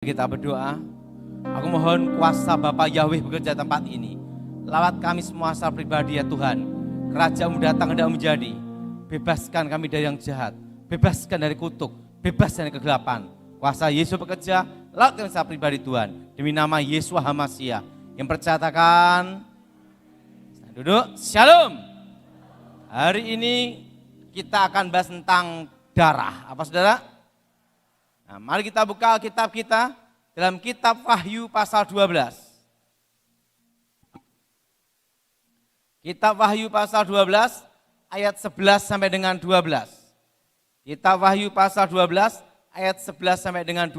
Kita berdoa, aku mohon kuasa Bapa Yahweh bekerja tempat ini. Lawat kami semua secara pribadi ya Tuhan. Kerajaan-Mu datang hendak menjadi. Bebaskan kami dari yang jahat. Bebaskan dari kutuk. Bebaskan dari kegelapan. Kuasa Yesus bekerja, lawat kami secara pribadi Tuhan. Demi nama Yesua HaMasiah. Yang percatakan, duduk, Shalom. Hari ini kita akan bahas tentang darah. Apa saudara? Nah, mari kita buka Alkitab kita dalam kitab Wahyu pasal 12. Kitab Wahyu pasal 12 ayat 11 sampai dengan 12. Kitab Wahyu pasal 12 ayat 11 sampai dengan 12.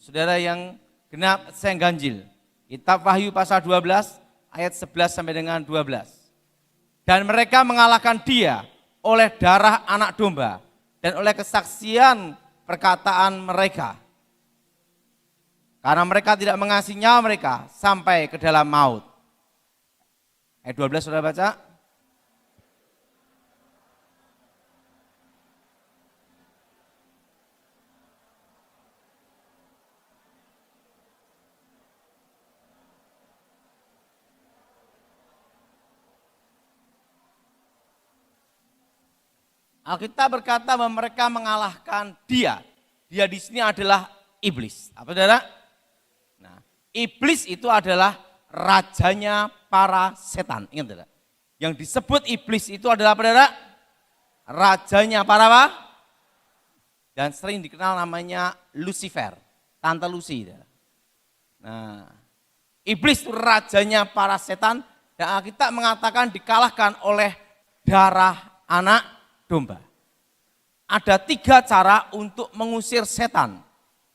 Saudara yang genap saya ganjil. Kitab Wahyu pasal 12 ayat 11 sampai dengan 12. Dan mereka mengalahkan dia oleh darah anak domba dan oleh kesaksian perkataan mereka. Karena mereka tidak mengasihi nyawa mereka sampai ke dalam maut. Ayat 12 sudah baca? Alkitab berkata bahwa mereka mengalahkan dia. Dia di sini adalah iblis. Apa saudara? Nah, iblis itu adalah rajanya para setan. Ingat tidak? Yang disebut iblis itu adalah apa saudara? Rajanya para apa? Dan sering dikenal namanya Lucifer, Tante Lucy. Nah, iblis itu rajanya para setan dan Alkitab mengatakan dikalahkan oleh darah anak domba. Ada 3 cara untuk mengusir setan.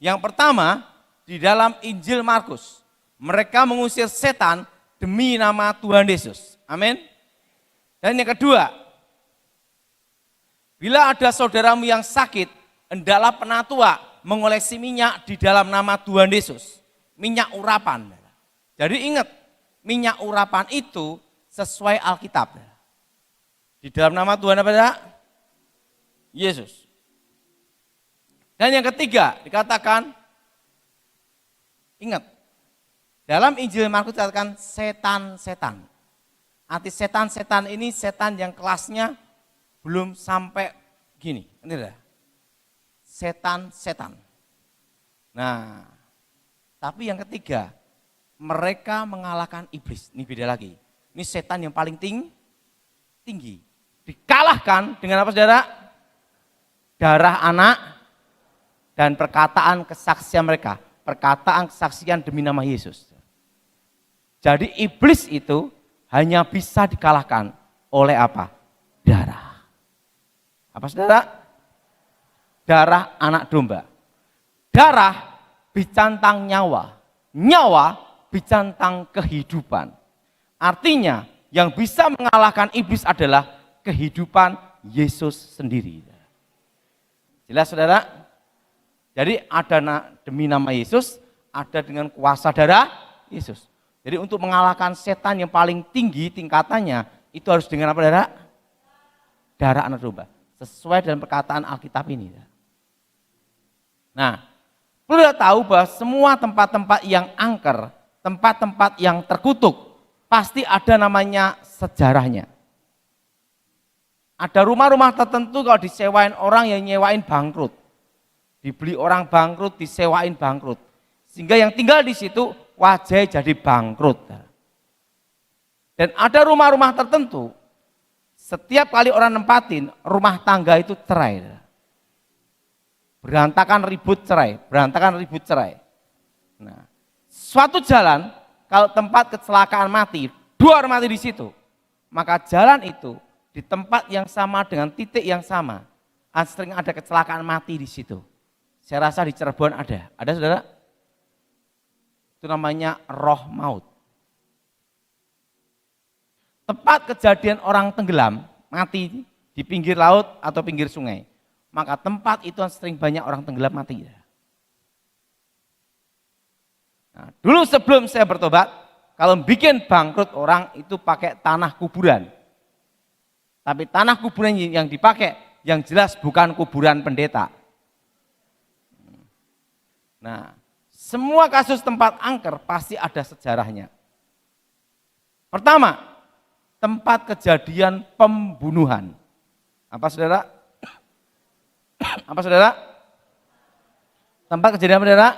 Yang pertama, di dalam Injil Markus, mereka mengusir setan demi nama Tuhan Yesus. Amin. Dan yang kedua, bila ada saudaramu yang sakit, hendaklah penatua mengolesi minyak di dalam nama Tuhan Yesus. Minyak urapan. Jadi ingat, minyak urapan itu sesuai Alkitab. Di dalam nama Tuhan apa ya? Yesus. Dan yang ketiga dikatakan, ingat, dalam Injil Markus dikatakan setan-setan. Arti setan-setan ini setan yang kelasnya belum sampai gini. Ini dah. Setan-setan. Nah, tapi yang ketiga, mereka mengalahkan iblis. Ini beda lagi. Ini setan yang paling tinggi. Dikalahkan dengan apa saudara? Darah anak dan perkataan kesaksian mereka. Perkataan kesaksian demi nama Yesus. Jadi iblis itu hanya bisa dikalahkan oleh apa? Darah. Apa saudara? Darah anak domba. Darah bicantang nyawa. Nyawa bicantang kehidupan. Artinya yang bisa mengalahkan iblis adalah kehidupan Yesus sendiri. Jelas saudara? Jadi ada demi nama Yesus, ada dengan kuasa darah Yesus. Jadi untuk mengalahkan setan yang paling tinggi tingkatannya, itu harus dengan apa saudara? Darah anak domba. Sesuai dengan perkataan Alkitab ini. Nah, perlu tahu bahwa semua tempat-tempat yang angker, tempat-tempat yang terkutuk, pasti ada namanya sejarahnya. Ada rumah-rumah tertentu kalau disewain orang yang nyewain bangkrut. Dibeli orang bangkrut, disewain bangkrut. Sehingga yang tinggal di situ wajahnya jadi bangkrut. Dan ada rumah-rumah tertentu, setiap kali orang nempatin, rumah tangga itu cerai. Berantakan ribut cerai, berantakan ribut cerai. Nah, suatu jalan, kalau tempat kecelakaan mati, 2 orang mati di situ, maka jalan itu di tempat yang sama dengan titik yang sama, sering ada kecelakaan mati di situ. Saya rasa di Cirebon ada saudara? Itu namanya roh maut. Tempat kejadian orang tenggelam, mati di pinggir laut atau pinggir sungai, maka tempat itu sering banyak orang tenggelam mati. Nah, dulu sebelum saya bertobat, kalau bikin bangkrut orang itu pakai tanah kuburan. Tapi tanah kuburan yang dipakai, yang jelas bukan kuburan pendeta. Nah, semua kasus tempat angker pasti ada sejarahnya. Pertama, tempat kejadian pembunuhan. Apa saudara? Apa saudara? Tempat kejadian apa saudara?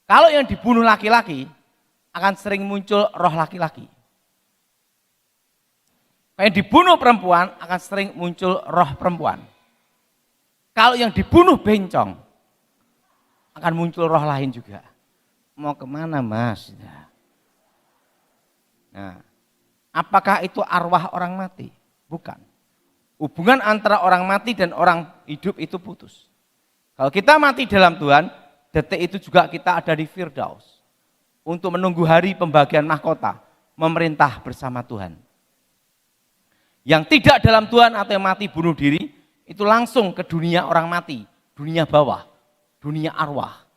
Kalau yang dibunuh laki-laki, akan sering muncul roh laki-laki. Kalau yang dibunuh perempuan, akan sering muncul roh perempuan. Kalau yang dibunuh bencong, akan muncul roh lain juga. Mau kemana mas? Nah, apakah itu arwah orang mati? Bukan. Hubungan antara orang mati dan orang hidup itu putus. Kalau kita mati dalam Tuhan, detik itu juga kita ada di Firdaus. Untuk menunggu hari pembagian mahkota, memerintah bersama Tuhan. Yang tidak dalam Tuhan atau yang mati bunuh diri, itu langsung ke dunia orang mati, dunia bawah, dunia arwah.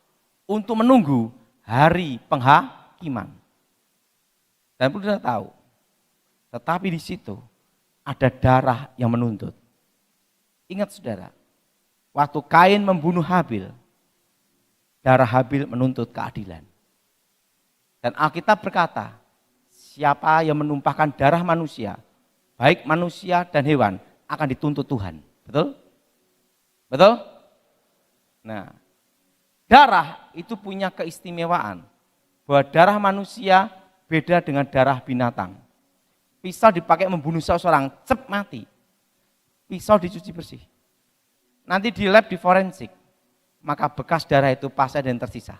Untuk menunggu hari penghakiman. Dan perlu kita tahu, tetapi di situ ada darah yang menuntut. Ingat saudara, waktu Kain membunuh Habil, darah Habil menuntut keadilan. Dan Alkitab berkata, siapa yang menumpahkan darah manusia, baik manusia dan hewan, akan dituntut Tuhan. Betul? Betul? Nah, darah itu punya keistimewaan, bahwa darah manusia beda dengan darah binatang. Pisau dipakai membunuh seseorang, cep mati. Pisau dicuci bersih. Nanti di lab di forensik, maka bekas darah itu pasti ada yang tersisa.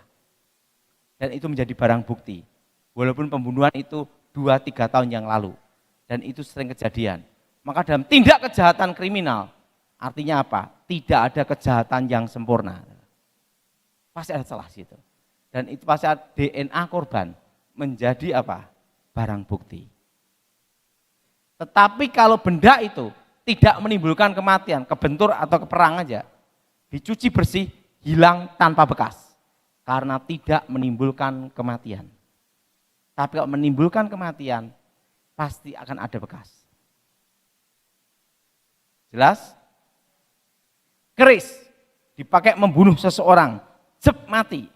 Dan itu menjadi barang bukti. Walaupun pembunuhan itu 2-3 tahun yang lalu. Dan itu sering kejadian. Maka dalam tindak kejahatan kriminal, artinya apa? Tidak ada kejahatan yang sempurna. Pasti ada celah situ. Dan itu pasti ada DNA korban menjadi apa? Barang bukti. Tetapi kalau benda itu tidak menimbulkan kematian, kebentur atau keperang aja, dicuci bersih, hilang tanpa bekas. Karena tidak menimbulkan kematian. Tapi kalau menimbulkan kematian, pasti akan ada bekas. Jelas? Keris dipakai membunuh seseorang, cep mati.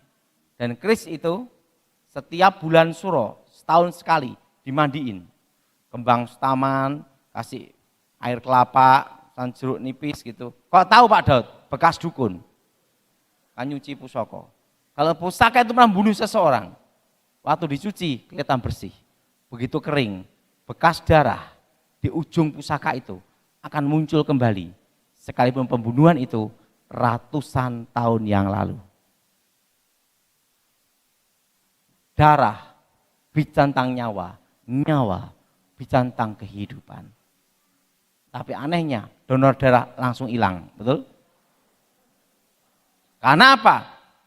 Dan keris itu setiap bulan suro, setahun sekali dimandiin. Kembang taman, kasih air kelapa, jeruk nipis gitu. Kok tahu Pak Daud? Bekas dukun. Kan nyuci pusaka. Kalau pusaka itu membunuh seseorang, waktu dicuci kelihatan bersih. Begitu kering, bekas darah di ujung pusaka itu akan muncul kembali. Sekalipun pembunuhan itu ratusan tahun yang lalu. Darah bicara tentang nyawa, nyawa bicara tentang kehidupan. Tapi anehnya donor darah langsung hilang, betul? Karena apa?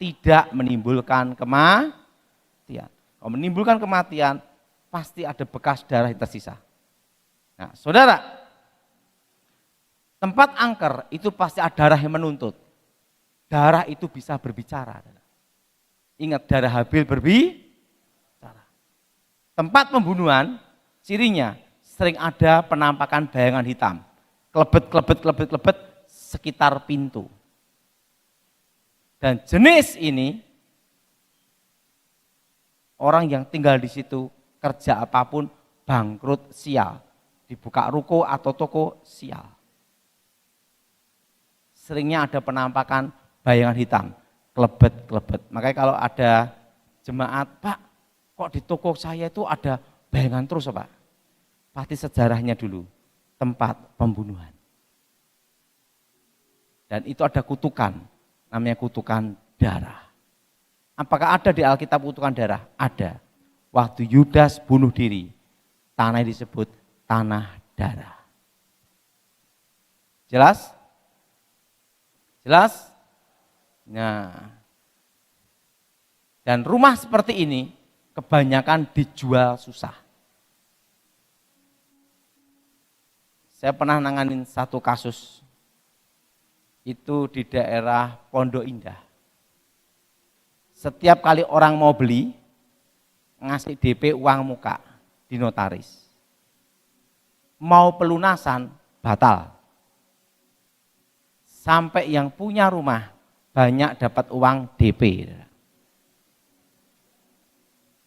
Tidak menimbulkan kematian. Kalau menimbulkan kematian, pasti ada bekas darah yang tersisa. Nah, saudara, tempat angker itu pasti ada darah yang menuntut. Darah itu bisa berbicara. Ingat, darah Habil berbicara. Tempat pembunuhan, cirinya sering ada penampakan bayangan hitam. Klebet sekitar pintu. Dan jenis ini, orang yang tinggal di situ, kerja apapun, bangkrut sial. Dibuka ruko atau toko sial. Seringnya ada penampakan bayangan hitam, klebet. Makanya kalau ada jemaat, Pak, kok di toko saya itu ada bayangan terus Pak? Pasti sejarahnya dulu, tempat pembunuhan. Dan itu ada kutukan, namanya kutukan darah. Apakah ada di Alkitab kutukan darah? Ada. Waktu Yudas bunuh diri, tanah disebut tanah darah. Jelas? Jelas? Nah, dan rumah seperti ini kebanyakan dijual susah. Saya pernah nanganin satu kasus, itu di daerah Pondok Indah. Setiap kali orang mau beli, ngasih DP uang muka di notaris. Mau pelunasan, batal. Sampai yang punya rumah banyak dapat uang DP.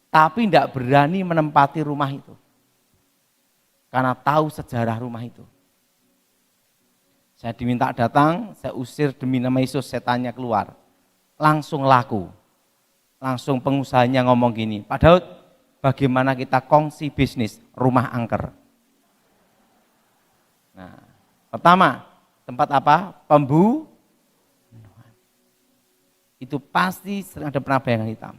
Tapi tidak berani menempati rumah itu. Karena tahu sejarah rumah itu. Saya diminta datang, saya usir demi nama Yesus, setannya keluar. Langsung laku. Langsung pengusahanya ngomong gini, Pak Daud, bagaimana kita kongsi bisnis rumah angker? Nah, pertama, tempat apa? Itu pasti sering ada pernah bayangan hitam.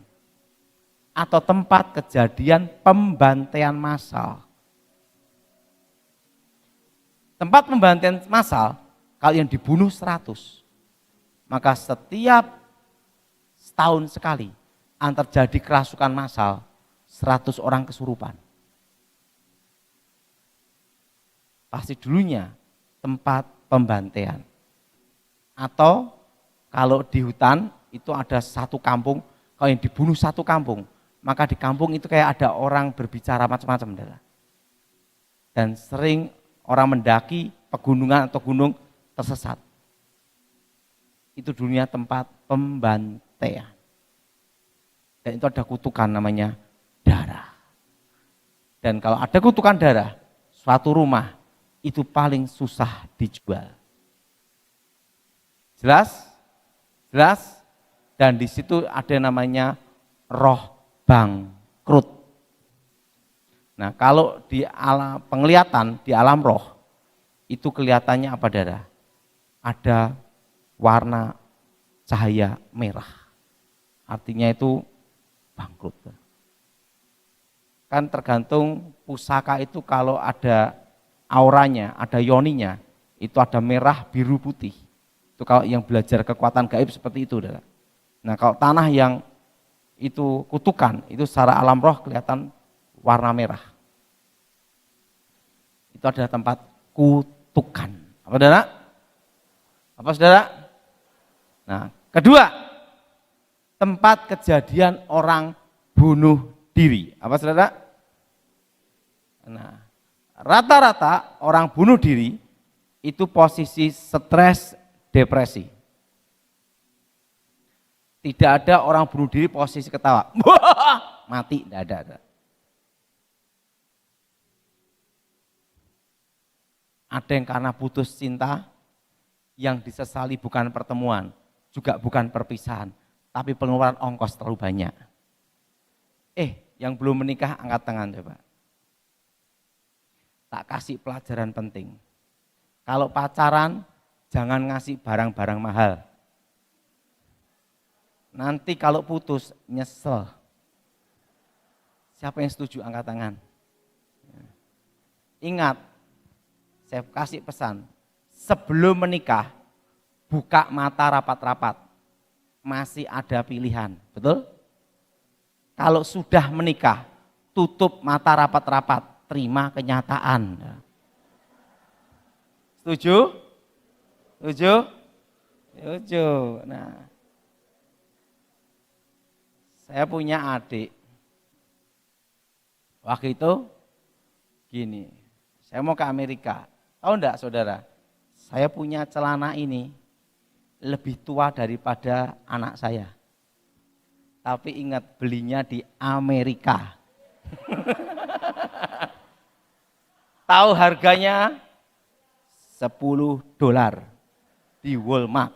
Atau tempat kejadian pembantaian massal. Tempat pembantaian massal, kalau yang dibunuh 100, maka setiap setahun sekali terjadi kerasukan massal, 100 orang kesurupan. Pasti dulunya tempat pembantaian. Atau kalau di hutan itu ada satu kampung, kalau yang dibunuh satu kampung, maka di kampung itu kayak ada orang berbicara macam-macam. Dan sering orang mendaki pegunungan atau gunung tersesat. Itu dulunya tempat pembantaian. Dan itu ada kutukan namanya darah. Dan kalau ada kutukan darah, suatu rumah itu paling susah dijual. Jelas? Jelas? Dan di situ ada namanya roh bangkrut. Nah, kalau di alam penglihatan, di alam roh, itu kelihatannya apa darah? Ada warna cahaya merah. Artinya itu bangkrut. Kan tergantung pusaka itu kalau ada auranya, ada yoninya, itu ada merah, biru, putih. Itu kalau yang belajar kekuatan gaib seperti itu. Nah, kalau tanah yang itu kutukan, itu secara alam roh kelihatan warna merah. Itu adalah tempat kutukan. Apa saudara? Apa saudara? Nah, kedua, tempat kejadian orang bunuh diri. Apa saudara? Nah, rata-rata orang bunuh diri itu posisi stres, depresi. Tidak ada orang bunuh diri posisi ketawa. Mati, tidak ada. Ada yang karena putus cinta, yang disesali bukan pertemuan, juga bukan perpisahan, tapi pengeluaran ongkos terlalu banyak. Yang belum menikah angkat tangan coba. Tak kasih pelajaran penting. Kalau pacaran, jangan ngasih barang-barang mahal. Nanti kalau putus, nyesel. Siapa yang setuju angkat tangan? Ingat, saya kasih pesan, sebelum menikah, buka mata rapat-rapat. Masih ada pilihan, betul? Kalau sudah menikah, tutup mata rapat-rapat, terima kenyataan. Setuju? Setuju? Setuju. Nah, saya punya adik. Waktu itu gini, saya mau ke Amerika. Tahu enggak saudara? Saya punya celana ini lebih tua daripada anak saya. Tapi ingat belinya di Amerika. Tahu harganya $10 di Walmart.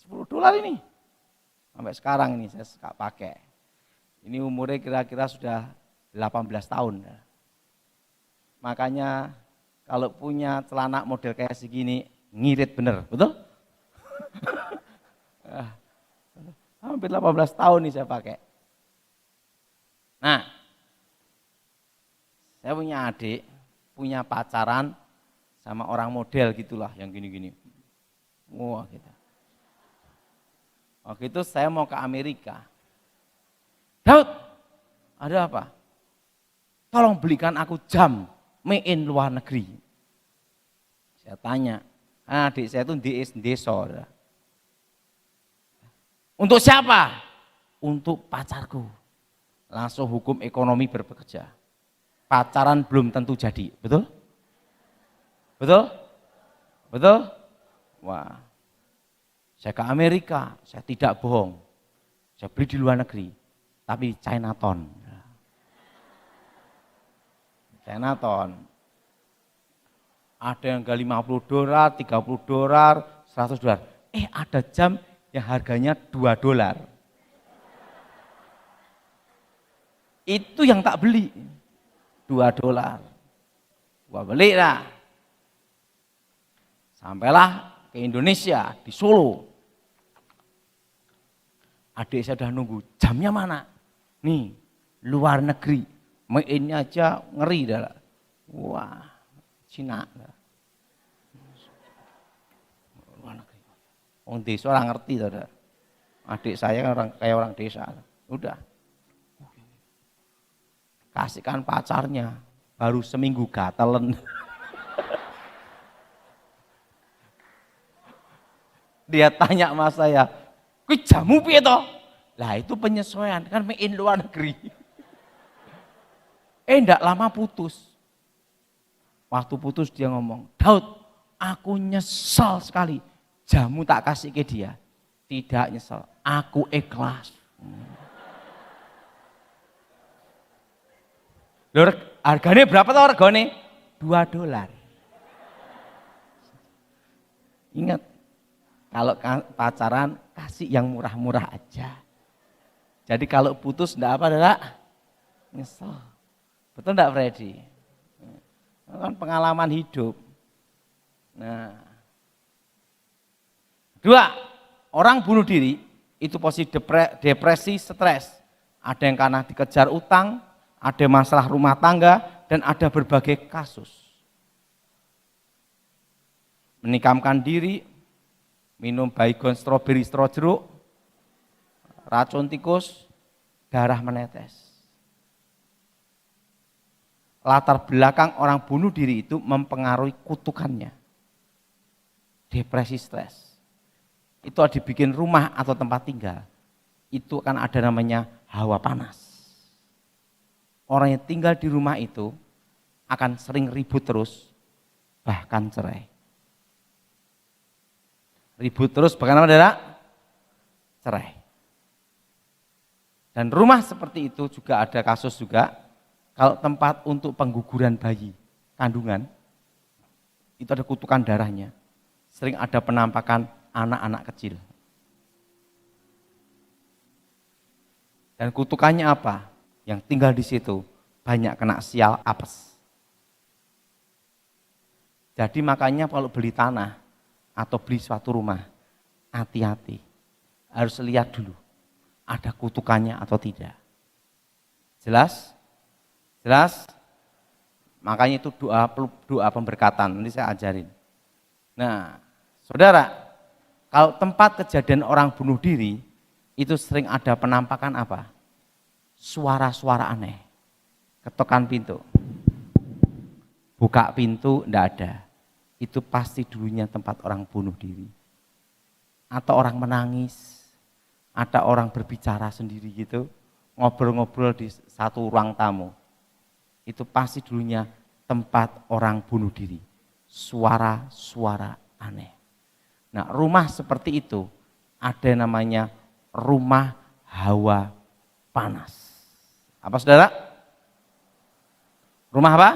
$10 ini. Sampai sekarang ini saya suka pakai. Ini umurnya kira-kira sudah 18 tahun. Makanya kalau punya celana model kayak segini, ngirit bener, betul? Hampir 18 tahun nih saya pakai. Nah, saya punya adik, punya pacaran sama orang model gitulah, yang gini-gini. Wah, gitu. Waktu itu saya mau ke Amerika. Daud, ada apa? Tolong belikan aku jam made in luar negeri. Saya tanya, adik saya itu di desa. Untuk siapa? Untuk pacarku. Langsung hukum ekonomi berbekerja. Pacaran belum tentu jadi, betul? Betul? Betul? Wah. Saya ke Amerika, saya tidak bohong. Saya beli di luar negeri, tapi Chinatown. Chinatown. Ada yang $50, $30, $100. Ada jam yang harganya $2. Itu yang tak beli. $2. Gua beli lah. Sampailah ke Indonesia, di Solo. Adik saya udah nunggu, jamnya mana? Nih, luar negeri. Mainnya aja ngeri dah. Wah, Cina. Luar negeri. Orang desa orang ngerti dah. Adik saya kayak orang desa. Udah. Kasihkan pacarnya, baru seminggu gatelen. Dia tanya sama saya, "Kuwi jamu piye to?" Lah itu penyesuaian, kan main luar negeri. Enggak lama putus. Waktu putus dia ngomong, "Daud, aku nyesal sekali. Jamu tak kasih ke dia." Tidak nyesal, aku ikhlas. Loh, harganya berapa tuh harganya? $2. Ingat, kalau pacaran kasih yang murah-murah aja. Jadi kalau putus enggak apa, enggak nyesel. Betul enggak Freddy? Kan pengalaman hidup. Nah, 2, orang bunuh diri itu posisi depresi, stres. Ada yang karena dikejar utang, ada masalah rumah tangga, dan ada berbagai kasus. Menikamkan diri, minum baygon, stroberi, jeruk, racun tikus, darah menetes. Latar belakang orang bunuh diri itu mempengaruhi kutukannya. Depresi, stres. Itu dibikin rumah atau tempat tinggal. Itu kan ada namanya hawa panas. Orang yang tinggal di rumah itu akan sering ribut terus, bahkan cerai. Ribut terus, bahkan apa saudara? Cerai. Dan rumah seperti itu juga ada kasus juga, kalau tempat untuk pengguguran bayi, kandungan, itu ada kutukan darahnya. Sering ada penampakan anak-anak kecil. Dan kutukannya apa? Yang tinggal di situ banyak kena sial apes. Jadi makanya kalau beli tanah atau beli suatu rumah, hati-hati. Harus lihat dulu, ada kutukannya atau tidak. Jelas? Jelas? Makanya itu doa pemberkatan, nanti saya ajarin. Nah, saudara, kalau tempat kejadian orang bunuh diri, itu sering ada penampakan apa? Suara-suara aneh. Ketukan pintu. Buka pintu, enggak ada. Itu pasti dulunya tempat orang bunuh diri. Atau orang menangis, ada orang berbicara sendiri gitu, ngobrol-ngobrol di satu ruang tamu. Itu pasti dulunya tempat orang bunuh diri. Suara-suara aneh. Nah, rumah seperti itu ada namanya rumah hawa panas. Apa saudara? Rumah apa?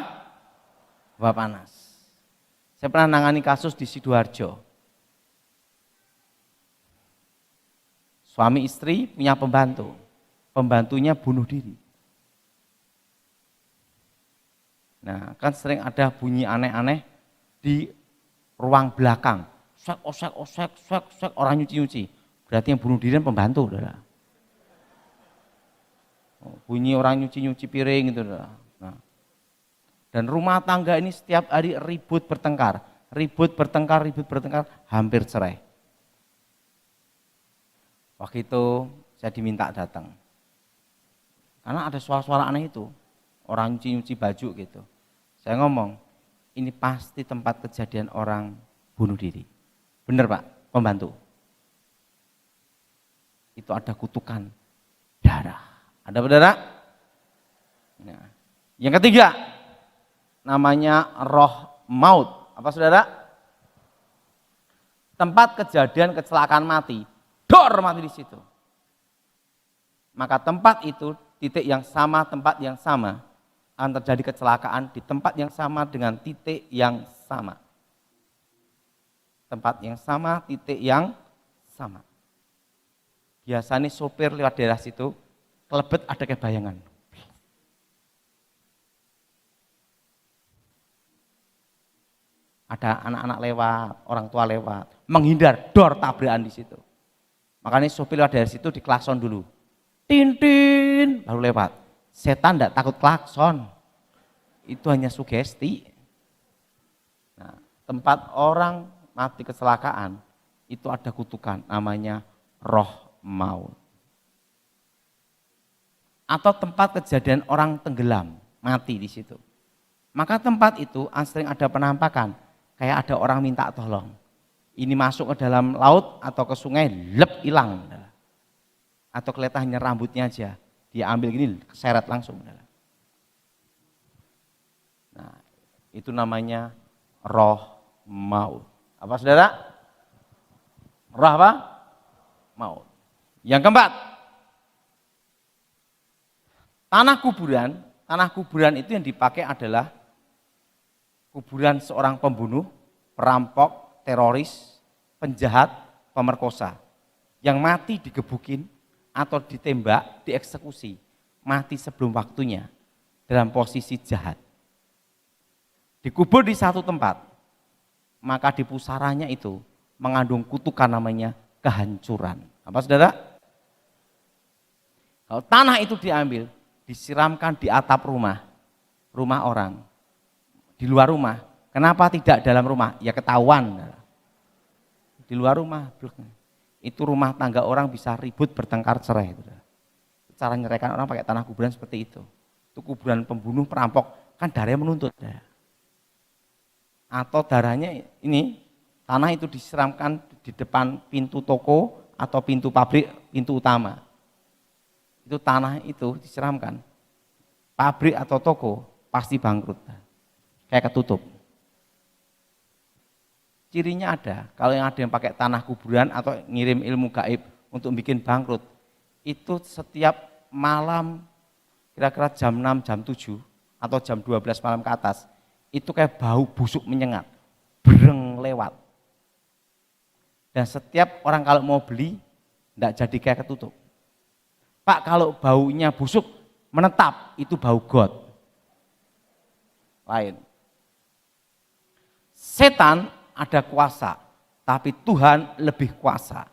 Hawa panas. Saya pernah nangani kasus di Sidoarjo. Suami istri punya pembantu. Pembantunya bunuh diri. Nah, kan sering ada bunyi aneh-aneh di ruang belakang. Osek, orang nyuci-nyuci. Berarti yang bunuh diri kan pembantu, saudara. Bunyi orang nyuci-nyuci piring gitu. Nah. Dan rumah tangga ini setiap hari ribut bertengkar, hampir cerai. Waktu itu saya diminta datang. Karena ada suara-suara aneh itu, orang nyuci-nyuci baju gitu. Saya ngomong, ini pasti tempat kejadian orang bunuh diri. Bener Pak, pembantu. Itu ada kutukan darah. Ada saudara? Nah, yang ketiga, namanya roh maut. Apa saudara? tempat kejadian kecelakaan mati, dor mati di situ. Maka tempat itu, titik yang sama, tempat yang sama, akan terjadi kecelakaan di tempat yang sama dengan titik yang sama. Tempat yang sama, titik yang sama. Biasanya sopir lewat daerah situ, kelebet ada kebayangan. Ada anak-anak lewat, orang tua lewat, menghindar, dor tabrakan di situ. Makanya sopir lewat daerah situ diklakson dulu. Tin, baru lewat. Setan tidak takut klakson. Itu hanya sugesti. Nah, tempat orang mati kecelakaan, itu ada kutukan, namanya roh maut. Atau tempat kejadian orang tenggelam, mati di situ. Maka tempat itu sering ada penampakan, kayak ada orang minta tolong. Ini masuk ke dalam laut atau ke sungai, lep hilang. Atau kelihatan hanya rambutnya aja, dia ambil gini, keseret langsung. Nah, itu namanya roh maut. Apa saudara? Roh apa? Maut. Yang keempat, tanah kuburan itu yang dipakai adalah kuburan seorang pembunuh, perampok, teroris, penjahat, pemerkosa. Yang mati digebukin atau ditembak, dieksekusi, mati sebelum waktunya dalam posisi jahat. Dikubur di satu tempat, maka di pusaranya itu mengandung kutukan namanya kehancuran. Apa saudara? Kalau tanah itu diambil, disiramkan di atap rumah orang, di luar rumah. Kenapa tidak dalam rumah? Ya ketahuan. Di luar rumah, itu rumah tangga orang bisa ribut, bertengkar, cerai. Cara nyeraikan orang pakai tanah kuburan seperti itu. Itu kuburan pembunuh, perampok, kan darahnya menuntut. Atau darahnya ini, tanah itu disiramkan di depan pintu toko atau pintu pabrik, pintu utama. Itu tanah itu disiramkan, pabrik atau toko pasti bangkrut, kayak ketutup. Cirinya ada, kalau yang ada yang pakai tanah kuburan atau ngirim ilmu gaib untuk bikin bangkrut, itu setiap malam kira-kira jam 6, jam 7 atau jam 12 malam ke atas, itu kayak bau busuk menyengat, bereng lewat. Dan setiap orang kalau mau beli, enggak jadi kayak ketutup. Pak, kalau baunya busuk, menetap, itu bau got. Lain. Setan ada kuasa, tapi Tuhan lebih kuasa.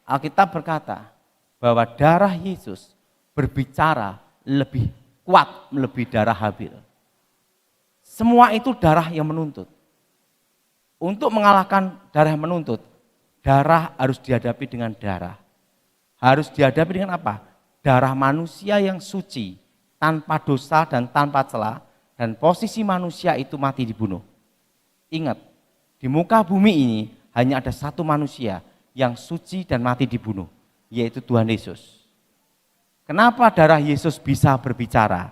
Alkitab berkata bahwa darah Yesus berbicara lebih kuat melebihi darah Habil. Semua itu darah yang menuntut. Untuk mengalahkan darah yang menuntut, darah harus dihadapi dengan darah. Harus dihadapi dengan apa? Darah manusia yang suci, tanpa dosa dan tanpa celah, dan posisi manusia itu mati dibunuh. Ingat, di muka bumi ini hanya ada satu manusia yang suci dan mati dibunuh, yaitu Tuhan Yesus. Kenapa darah Yesus bisa berbicara?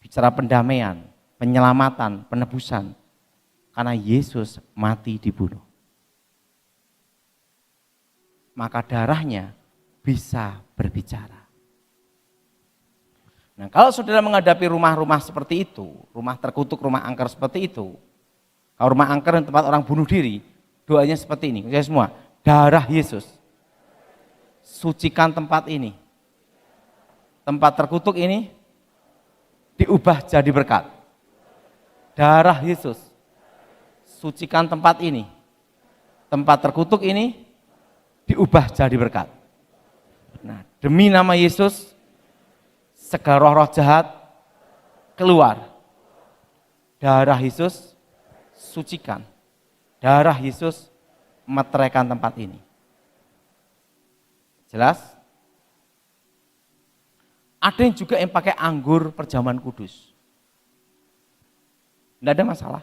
Bicara pendamaian, penyelamatan, penebusan. Karena Yesus mati dibunuh. Maka darahnya bisa berbicara. Nah, kalau saudara menghadapi rumah-rumah seperti itu, rumah terkutuk, rumah angker seperti itu, kalau rumah angker dan tempat orang bunuh diri, doanya seperti ini, saya semua, darah Yesus, sucikan tempat ini, tempat terkutuk ini, diubah jadi berkat. Darah Yesus, sucikan tempat ini, tempat terkutuk ini, diubah jadi berkat. Nah, demi nama Yesus, segala roh-roh jahat keluar. Darah Yesus sucikan. Darah Yesus meteraikan tempat ini. Jelas? Ada yang juga yang pakai anggur perjamuan kudus. Tidak ada masalah.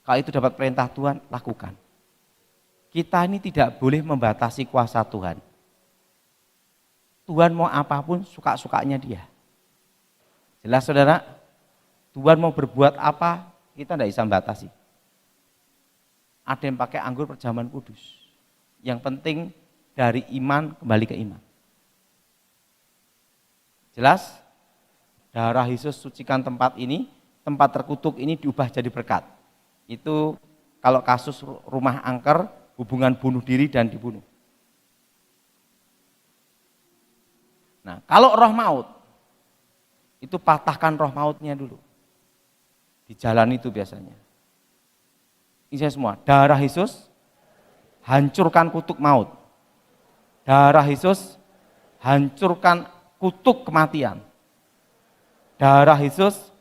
Kalau itu dapat perintah Tuhan, lakukan. Kita ini tidak boleh membatasi kuasa Tuhan. Tuhan mau apapun suka-sukanya dia. Jelas saudara? Tuhan mau berbuat apa, kita tidak bisa membatasi. ada yang pakai anggur perjamuan kudus. Yang penting dari iman kembali ke iman. Jelas? Darah Yesus sucikan tempat ini, tempat terkutuk ini diubah jadi berkat. Itu kalau kasus rumah angker, hubungan bunuh diri dan dibunuh. Nah, kalau roh maut, itu patahkan roh mautnya dulu. Di jalan itu biasanya. Ini saya semua, darah Yesus hancurkan kutuk maut. Darah Yesus hancurkan kutuk kematian. Darah Yesus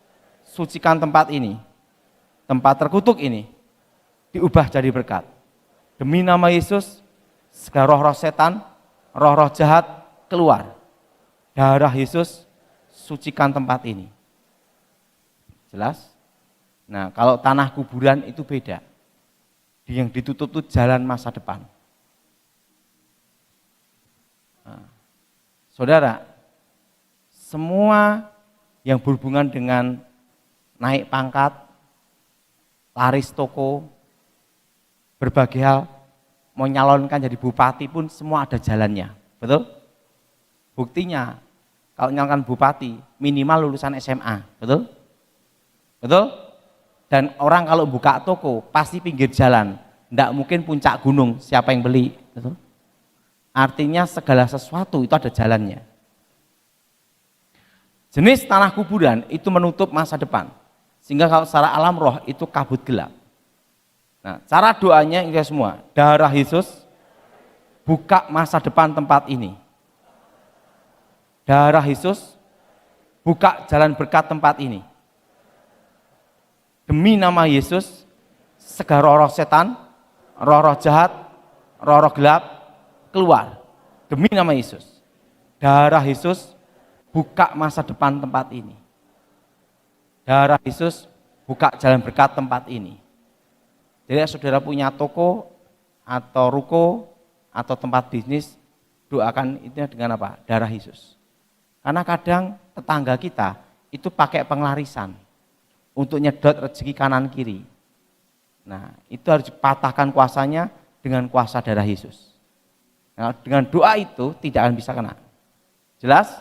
sucikan tempat ini. Tempat terkutuk ini diubah jadi berkat. Demi nama Yesus, segala roh-roh setan, roh-roh jahat keluar. Darah Yesus sucikan tempat ini. Jelas? Nah, kalau tanah kuburan itu beda. Yang ditutup itu jalan masa depan. Nah, saudara, semua yang berhubungan dengan naik pangkat, laris toko, berbagai hal, mau nyalonkan jadi bupati pun semua ada jalannya. Betul? Buktinya, kalau nyalonkan bupati, minimal lulusan SMA. Betul? Betul? Dan orang kalau buka toko, pasti pinggir jalan. Tidak mungkin puncak gunung, siapa yang beli. Betul? Artinya segala sesuatu itu ada jalannya. Jenis tanah kuburan itu menutup masa depan. Sehingga kalau secara alam roh itu kabut gelap. Nah, cara doanya ini semua. Darah Yesus buka masa depan tempat ini. Darah Yesus buka jalan berkat tempat ini. Demi nama Yesus, segala roh-roh setan, roh-roh jahat, roh-roh gelap keluar. Demi nama Yesus. Darah Yesus buka masa depan tempat ini. Darah Yesus buka jalan berkat tempat ini. Jadi saudara punya toko atau ruko atau tempat bisnis, doakan itu dengan apa? Darah Yesus. Karena kadang tetangga kita itu pakai penglarisan untuk nyedot rezeki kanan kiri. Nah, itu harus dipatahkan kuasanya dengan kuasa darah Yesus. Nah, dengan doa itu tidak akan bisa kena. Jelas?